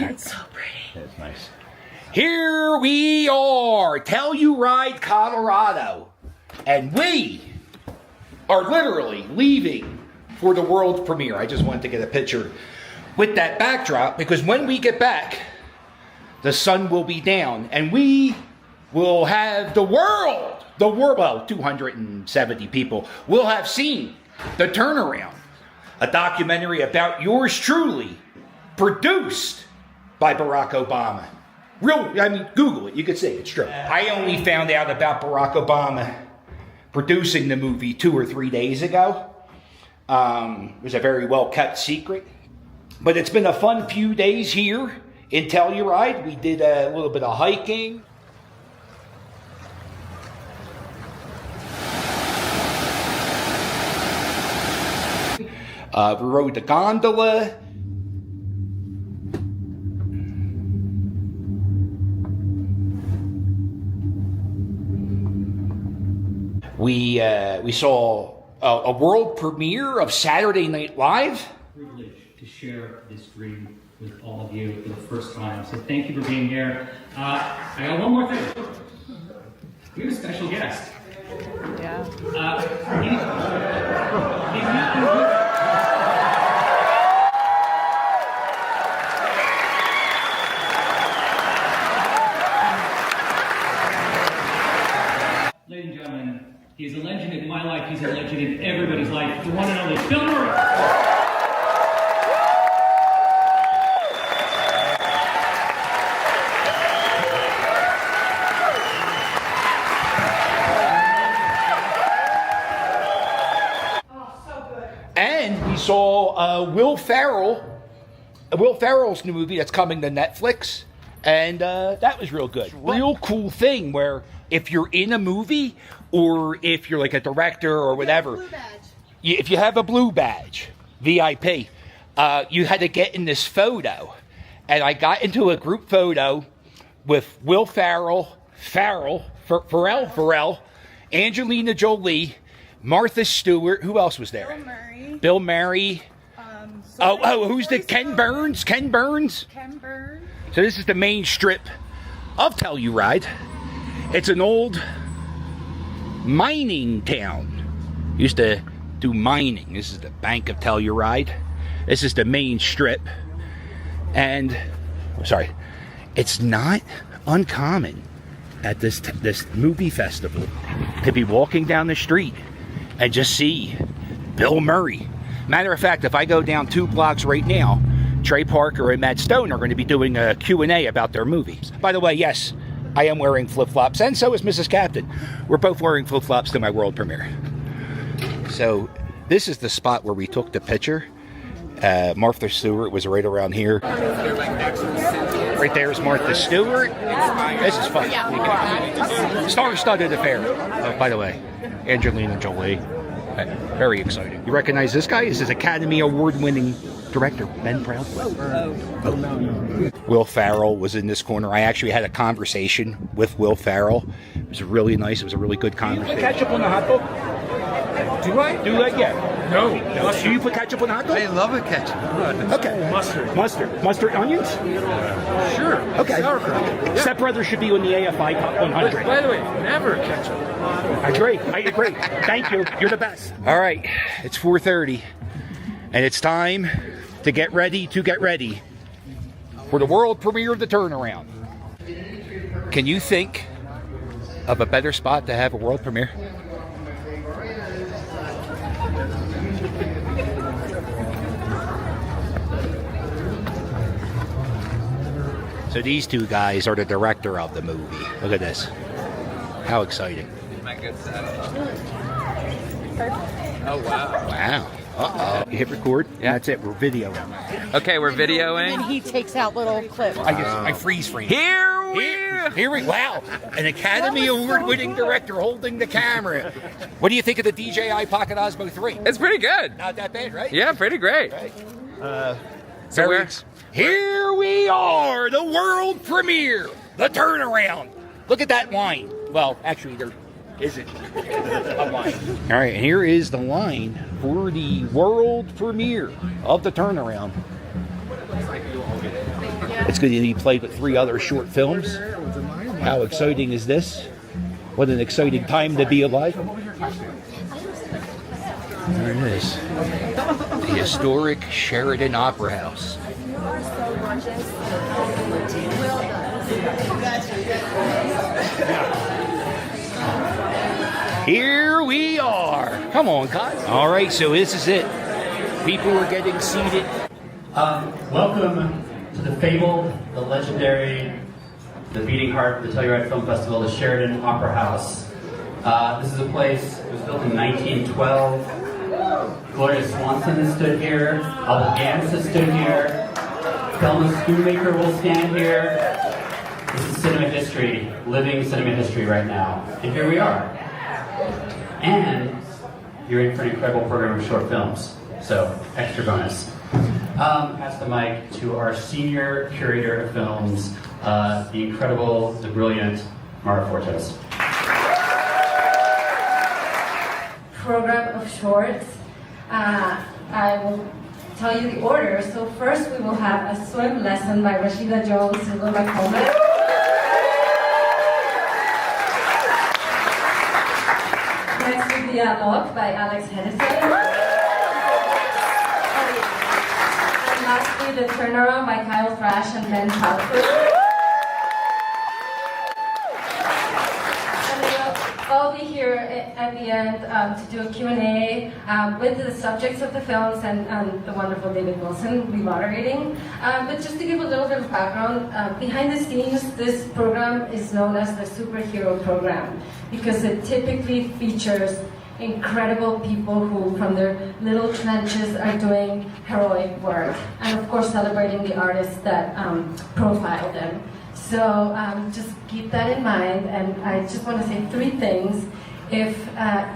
It's so pretty. That's nice. Here we are, Telluride, Colorado. And we are literally leaving for the world premiere. I just wanted to get a picture with that backdrop because when we get back, the sun will be down and we will have the world, well, 270 people will have seen The Turnaround, a documentary about yours truly, produced by Barack Obama. Google it, you can see it, it's true. I only found out about Barack Obama producing the movie 2 or 3 days ago. It was a very well-kept secret. But it's been a fun few days here in Telluride. We did a little bit of hiking. We rode the gondola. We saw a world premiere of Saturday Night Live. Privilege to share this dream with all of you for the first time. So thank you for being here. I got one more thing. We have a special guest. Yeah. Ladies and gentlemen, he's a legend in my life, he's a legend in everybody's life. The one and only Bill Murray. And we saw Will Ferrell's new movie that's coming to Netflix, and that was real good. Real cool thing where if you're in a movie or if you're like a director or whatever, if you have a blue badge, VIP, you had to get in this photo. And I got into a group photo with Will Ferrell, Angelina Jolie, Martha Stewart. Who else was there? Bill Murray. Who's the Ken Burns? Ken Burns. So this is the main strip of Telluride. It's an old mining town. Used to do mining. This is the Bank of Telluride. This is the main strip. And, it's not uncommon at this movie festival to be walking down the street and just see Bill Murray. Matter of fact, if I go down 2 blocks right now, Trey Parker and Matt Stone are going to be doing a Q&A about their movies. By the way, yes, I am wearing flip-flops, and so is Mrs. Captain. We're both wearing flip-flops to my world premiere. So this is the spot where we took the picture. Martha Stewart was right around here. Right there is Martha Stewart. This is fun. Star-studded affair. Oh, by the way, Angelina Jolie. Very exciting. You recognize this guy? This is Academy Award-winning director, Ben Proudfoot. Will Ferrell was in this corner. I actually had a conversation with Will Ferrell. It was really nice. It was a really good conversation. Do you put ketchup on the hot dog? Do I? Do that yet? No. Do you put ketchup on the hot dog? I love it ketchup. Okay. Mustard. Mustard, onions? Sure. Okay. Sauerkraut. Yeah. Step Brothers should be on the AFI Top 100. By the way, never ketchup. I agree. Thank you. You're the best. All right. It's 4:30, and it's time to get ready for the world premiere of The Turnaround. Can you think of a better spot to have a world premiere? So these two guys are the director of the movie. Look at this. How exciting. My good side. Oh, wow. Wow. Uh-oh. You hit record? Yeah, that's it. We're videoing. Okay, we're videoing. And he takes out little clips. I freeze frame. Here we Wow. An Academy Award-winning director holding the camera. What do you think of the DJI Pocket Osmo 3? It's pretty good. Not that bad, right? Yeah, pretty great. Right. So here we are, the world premiere, The Turnaround. Look at that line. Well, actually, there isn't a line. All right, and here is the line for the world premiere of The Turnaround. Yeah. It's going to be played with 3 other short films. How exciting is this? What an exciting time to be alive. There it is. The historic Sheridan Opera House. Here we are. Come on, Kyle. All right, so this is it. People are getting seated. Welcome to the fabled, the legendary, the beating heart of the Telluride Film Festival, the Sheridan Opera House. This is a place, it was built in 1912. Gloria Swanson stood here. Albert Gans has stood here. Thelma Schoonmaker will stand here. This is cinema history, living cinema history right now. And here we are. And you're in for an incredible program of short films. So, extra bonus. Pass the mic to our senior curator of films, the incredible, the brilliant Mara Fortes. Program of shorts. I will tell you the order. So first we will have a swim lesson by Rashida Jones and Will McCormick. Next will be a look by Alex Hennessy. And lastly, the turnaround by Kyle Thrash and Ben Proudfoot. I'll be here at the end to do a Q&A with the subjects of the films and the wonderful David Wilson be moderating. But just to give a little bit of background, behind the scenes, this program is known as the superhero program because it typically features incredible people who, from their little trenches, are doing heroic work. And of course, celebrating the artists that profile them. So just keep that in mind, and I just want to say 3 things. If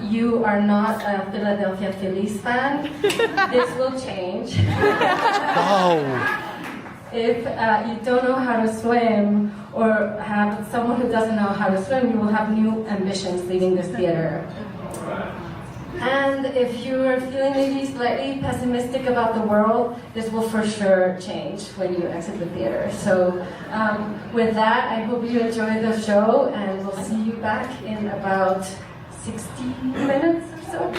you are not a Philadelphia Phillies fan, this will change. Oh. If you don't know how to swim, or have someone who doesn't know how to swim, you will have new ambitions leaving this theater. And if you're feeling maybe slightly pessimistic about the world, this will for sure change when you exit the theater. So with that, I hope you enjoy the show, and we'll see you back in about 60 minutes or so.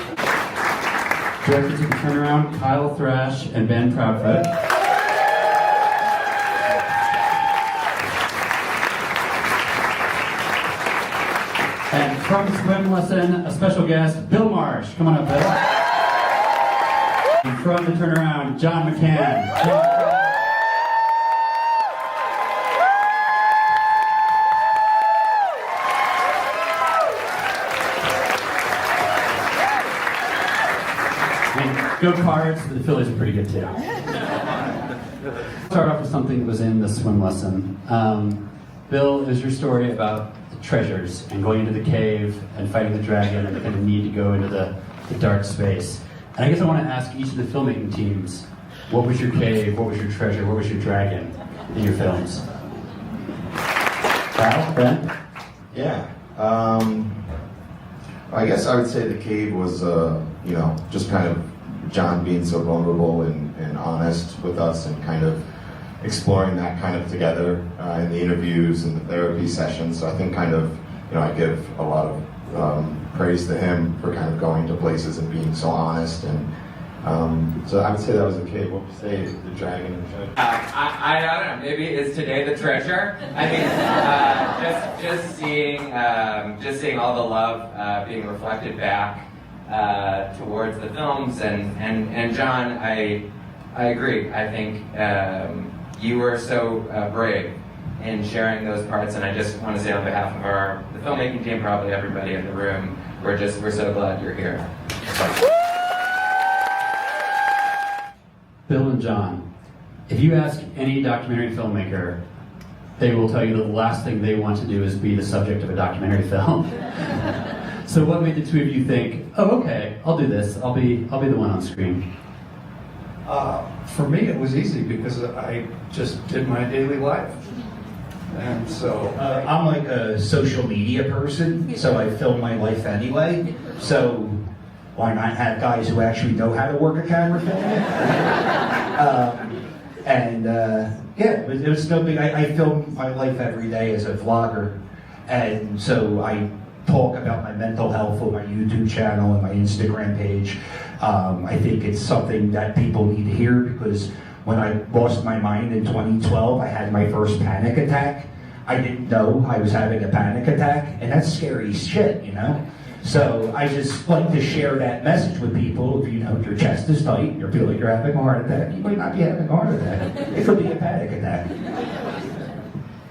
Directed to the turnaround, Kyle Thrash and Ben Proudfoot. And from swim lesson, a special guest, Bill Marsh. Come on up, Bill. And from the turnaround, John McCann. And go Cards, the Phillies are pretty good too. Start off with something that was in the swim lesson. Bill, is your story about the treasures and going into the cave and fighting the dragon and the kind of need to go into the dark space. And I guess I want to ask each of the filmmaking teams, what was your cave, what was your treasure, what was your dragon in your films? Kyle, Ben? Yeah. I guess I would say the cave was, just kind of John being so vulnerable and honest with us and kind of exploring that kind of together in the interviews and the therapy sessions. So I think I give a lot of praise to him for kind of going to places and being so honest. And so I would say that was the cave. What would you say, the dragon and the treasure? I don't know. Maybe is today the treasure? I mean, just seeing all the love being reflected back towards the films and John, I agree. I think you were so brave in sharing those parts, and I just want to say on behalf of the filmmaking team, probably everybody in the room, we're so glad you're here. Bill and John, if you ask any documentary filmmaker, they will tell you the last thing they want to do is be the subject of a documentary film. So what made the 2 of you think, oh, okay, I'll do this. I'll be the one on screen? For me, it was easy because I just did my daily life. And so I'm like a social media person, so I film my life anyway. So why not have guys who actually know how to work a camera film? It it was no big. I film my life every day as a vlogger, and so I talk about my mental health on my YouTube channel and my Instagram page. I think it's something that people need to hear because when I lost my mind in 2012, I had my first panic attack. I didn't know I was having a panic attack, and that's scary shit, you know? So I just like to share that message with people. If you know your chest is tight, you feel like you're having a heart attack, you might not be having a heart attack. It could be a panic attack.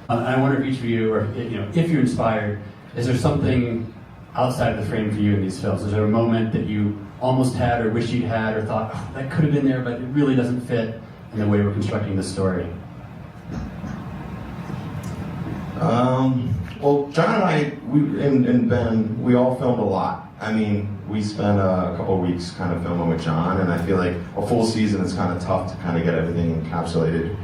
I wonder if each of you, or if you're inspired, is there something outside of the frame for you in these films? Is there a moment that you almost had or wish you'd had or thought, oh, that could have been there, but it really doesn't fit in the way we're constructing this story? Well, John and I, and Ben, we all filmed a lot. I mean, we spent a couple of weeks kind of filming with John, and I feel like a full season is kind of tough to kind of get everything encapsulated.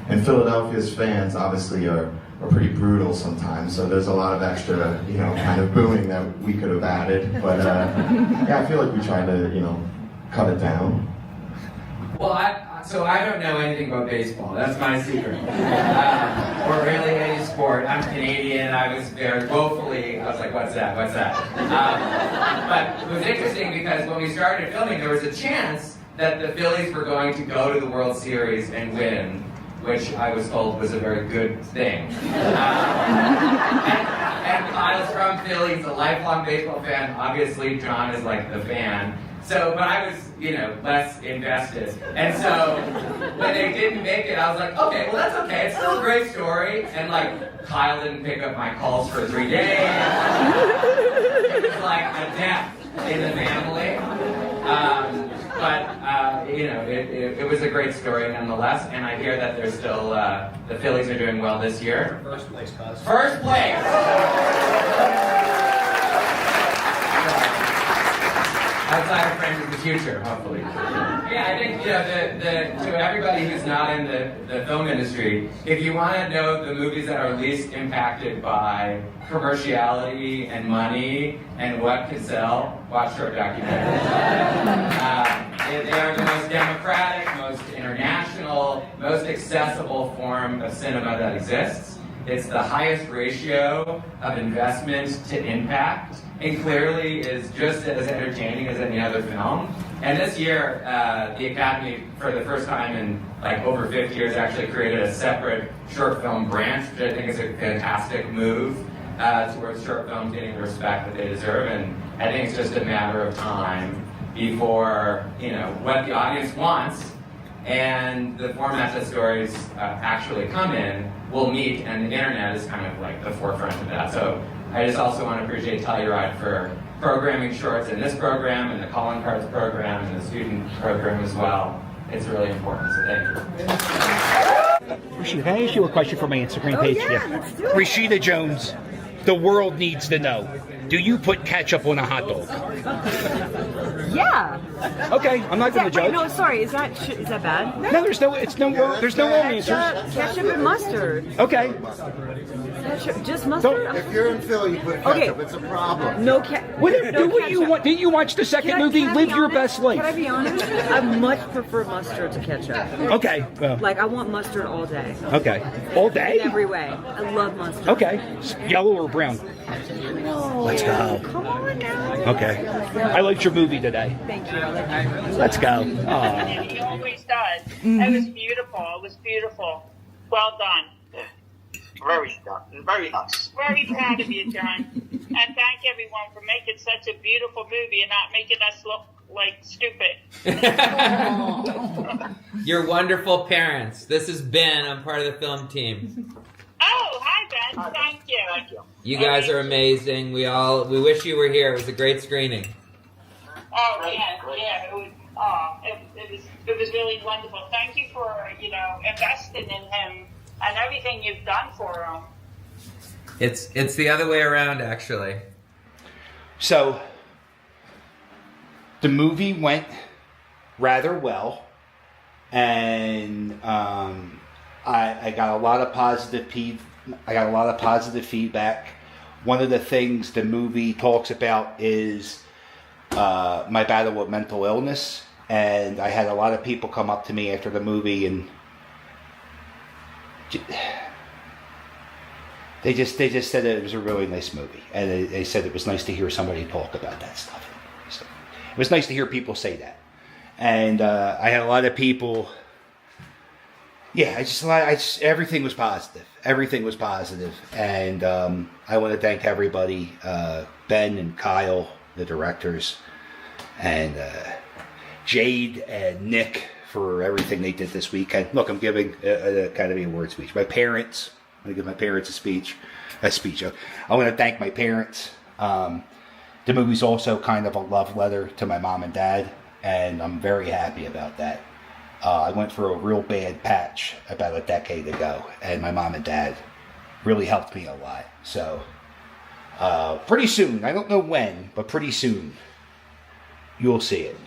And Philadelphia's fans obviously are pretty brutal sometimes, so there's a lot of extra, kind of booing that we could have added. But yeah, I feel like we tried to, cut it down. Well, so I don't know anything about baseball. That's my secret. Or really any sport. I'm Canadian. I was very woefully, I was like, what's that? What's that? But it was interesting because when we started filming, there was a chance that the Phillies were going to go to the World Series and win, which I was told was a very good thing. And Kyle's from Philly. He's a lifelong baseball fan. Obviously, John is like the fan. So, but I was, less invested. And so, when they didn't make it, I was like, okay, well that's okay. It's still a great story. And Kyle didn't pick up my calls for 3 days. It was like a death in the family. But it was a great story nonetheless. And I hear that there's still, the Phillies are doing well this year. First place, cuz. First place! Outside of Friends of the Future, hopefully. Yeah, I think, to everybody who's not in the film industry, if you want to know the movies that are least impacted by commerciality and money and what could sell, watch short documentaries. They are the most democratic, most international, most accessible form of cinema that exists. It's the highest ratio of investment to impact, and clearly is just as entertaining as any other film. And this year, the Academy, for the first time in over 50 years, actually created a separate short film branch, which I think is a fantastic move towards short films getting the respect that they deserve. And I think it's just a matter of time before, what the audience wants and the format that stories actually come in will meet, and the internet is kind of the forefront of that. So I just also want to appreciate Telluride for programming shorts in this program, and the calling cards program, and the student program as well. It's really important, so thank you. Rashida, can I ask you a question for my Instagram page? Let's do it. Rashida Jones, the world needs to know. Do you put ketchup on a hot dog? Yeah. Okay, I'm not going to judge. Wait, no, sorry. Is that bad? No, there's no wrong answers. Ketchup and mustard. Okay. Ketchup, just mustard? If you're in Philly, you put ketchup. It's a problem. No ketchup. Do what you want. Didn't you watch the second movie, Live Your Best Life? Can I be honest? I much prefer mustard to ketchup. Okay. Well. I want mustard all day. Okay. All day? In every way. I love mustard. Okay. Yellow or brown? No. Let's go. Come on now. Okay. I liked your movie today. Thank you. Let's go. He always does. It was beautiful. It was beautiful. Well done. Very nice. Very proud of you, John. And thank everyone for making such a beautiful movie and not making us look like stupid. You're wonderful parents. This is Ben. I'm part of the film team. Oh, hi, Ben. Thank you. Thank you. You guys are amazing. We wish you were here. It was a great screening. Oh, yeah. It was really wonderful. Thank you for, investing in him and everything you've done for him. It's the other way around, actually. So, the movie went rather well, and I got a lot of positive feedback. One of the things the movie talks about is my battle with mental illness, and I had a lot of people come up to me after the movie and they just said that it was a really nice movie, and they said it was nice to hear somebody talk about that stuff. So it was nice to hear people say that, and I had a lot of people. Yeah, everything was positive. Everything was positive, and I want to thank everybody, Ben and Kyle, the directors, and Jade and Nick for everything they did this weekend. Look, I'm giving an Academy Award speech. My parents, I'm going to give my parents a speech. I want to thank my parents. The movie's also kind of a love letter to my mom and dad, and I'm very happy about that. I went through a real bad patch about a decade ago, and my mom and dad really helped me a lot. So, pretty soon, I don't know when, but pretty soon, you'll see it.